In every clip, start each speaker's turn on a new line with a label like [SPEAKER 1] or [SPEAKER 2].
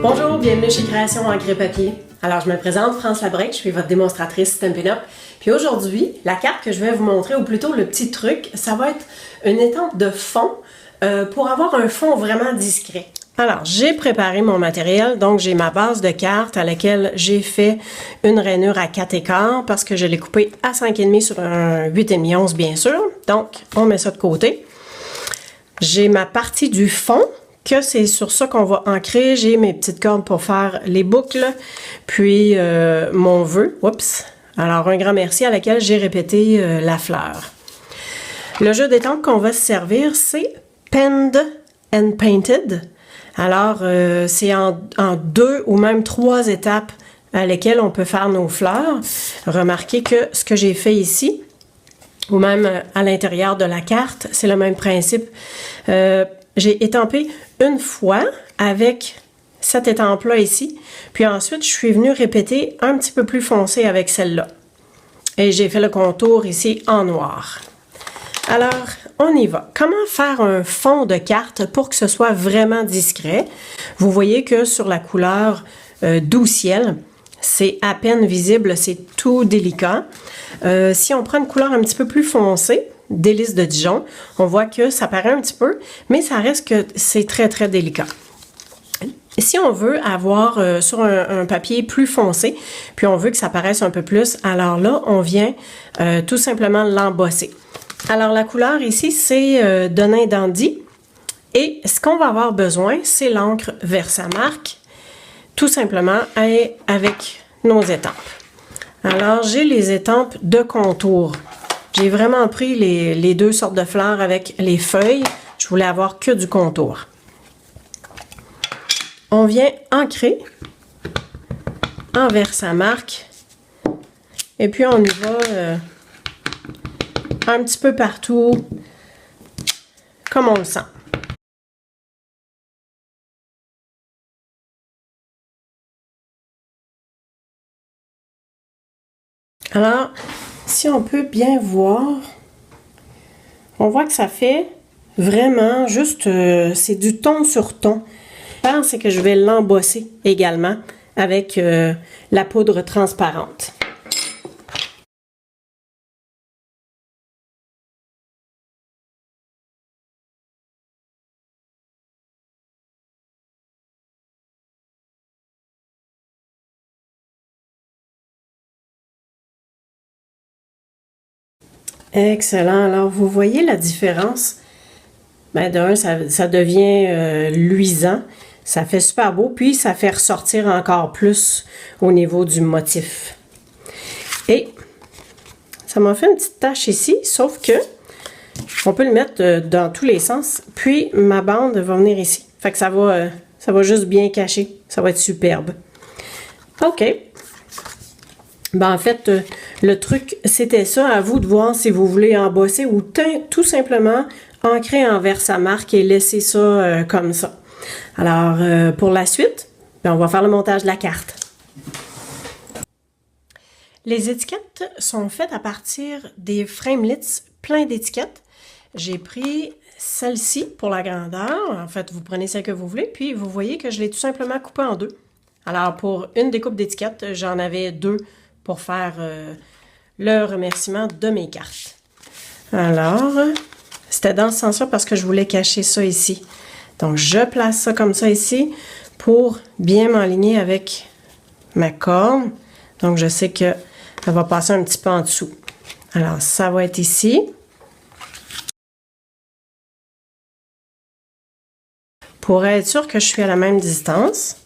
[SPEAKER 1] Bonjour, bienvenue chez Création Encre Papier. Alors, je me présente, France Labrec, je suis votre démonstratrice Stampin' Up. Puis aujourd'hui, la carte que je vais vous montrer, ou plutôt le petit truc, ça va être une étampe de fond pour avoir un fond vraiment discret. Alors, j'ai préparé mon matériel, donc j'ai ma base de carte à laquelle j'ai fait une rainure à 4 écarts parce que je l'ai coupée à 5,5 sur un 8,5 onces, bien sûr. Donc, on met ça de côté. J'ai ma partie du fond, que c'est sur ça qu'on va ancrer. J'ai mes petites cordes pour faire les boucles, puis mon vœu. Oups! Alors, un grand merci à laquelle j'ai répété la fleur. Le jeu d'étampes qu'on va se servir, c'est Penned and Painted. Alors, c'est en 2 ou même 3 étapes à lesquelles on peut faire nos fleurs. Remarquez que ce que j'ai fait ici, ou même à l'intérieur de la carte, c'est le même principe. J'ai étampé une fois avec cette étampe-là ici, puis ensuite, je suis venue répéter un petit peu plus foncé avec celle-là. Et j'ai fait le contour ici en noir. Alors, on y va. Comment faire un fond de carte pour que ce soit vraiment discret? Vous voyez que sur la couleur doux ciel, c'est à peine visible, c'est tout délicat. Si on prend une couleur un petit peu plus foncée, délice de Dijon, on voit que ça paraît un petit peu, mais ça reste que c'est très, très délicat. Si on veut avoir sur un papier plus foncé, puis on veut que ça paraisse un peu plus, alors là, on vient tout simplement l'embosser. Alors, la couleur ici, c'est Denain Dandy. Et ce qu'on va avoir besoin, c'est l'encre Versamark, tout simplement avec nos étampes. Alors, j'ai les étampes de contour. J'ai vraiment pris les deux sortes de fleurs avec les feuilles. Je voulais avoir que du contour. On vient ancrer en Versamark. Et puis, on y va un petit peu partout, comme on le sent. Alors, si on peut bien voir, on voit que ça fait vraiment juste, c'est du ton sur ton. Je pense que je vais l'embosser également avec la poudre transparente. Excellent. Alors, vous voyez la différence? Ben, d'un, ça devient luisant. Ça fait super beau. Puis, ça fait ressortir encore plus au niveau du motif. Et ça m'a fait une petite tache ici, sauf que on peut le mettre dans tous les sens. Puis, ma bande va venir ici. Fait que ça va juste bien cacher. Ça va être superbe. OK. Ben, en fait, le truc, c'était ça. À vous de voir si vous voulez embosser ou tout simplement ancrer en Versamark et laisser ça comme ça. Alors, pour la suite, ben, on va faire le montage de la carte. Les étiquettes sont faites à partir des framelits plein d'étiquettes. J'ai pris celle-ci pour la grandeur. En fait, vous prenez celle que vous voulez. Puis, vous voyez que je l'ai tout simplement coupée en 2. Alors, pour une découpe d'étiquettes, j'en avais 2 pour faire le remerciement de mes cartes. Alors, c'était dans ce sens-là parce que je voulais cacher ça ici. Donc, je place ça comme ça ici pour bien m'aligner avec ma corde. Donc, je sais que ça va passer un petit peu en dessous. Alors, ça va être ici. Pour être sûr que je suis à la même distance,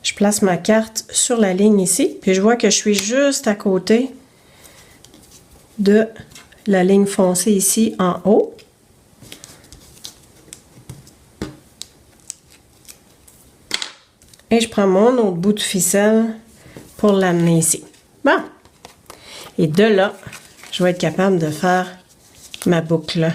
[SPEAKER 1] je place ma carte sur la ligne ici, puis je vois que je suis juste à côté de la ligne foncée ici en haut. Et je prends mon autre bout de ficelle pour l'amener ici. Bon. Et de là, je vais être capable de faire ma boucle.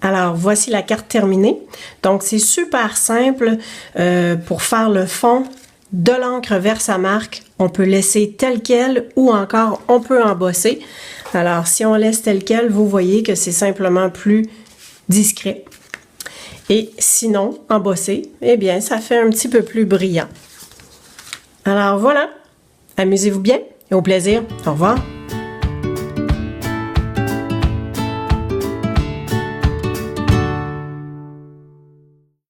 [SPEAKER 1] Alors, voici la carte terminée. Donc, c'est super simple pour faire le fond de l'encre vers sa marque. On peut laisser tel quel ou encore on peut embosser. Alors, si on laisse tel quel, vous voyez que c'est simplement plus discret. Et sinon, embosser, eh bien, ça fait un petit peu plus brillant. Alors voilà, amusez-vous bien et au plaisir. Au revoir.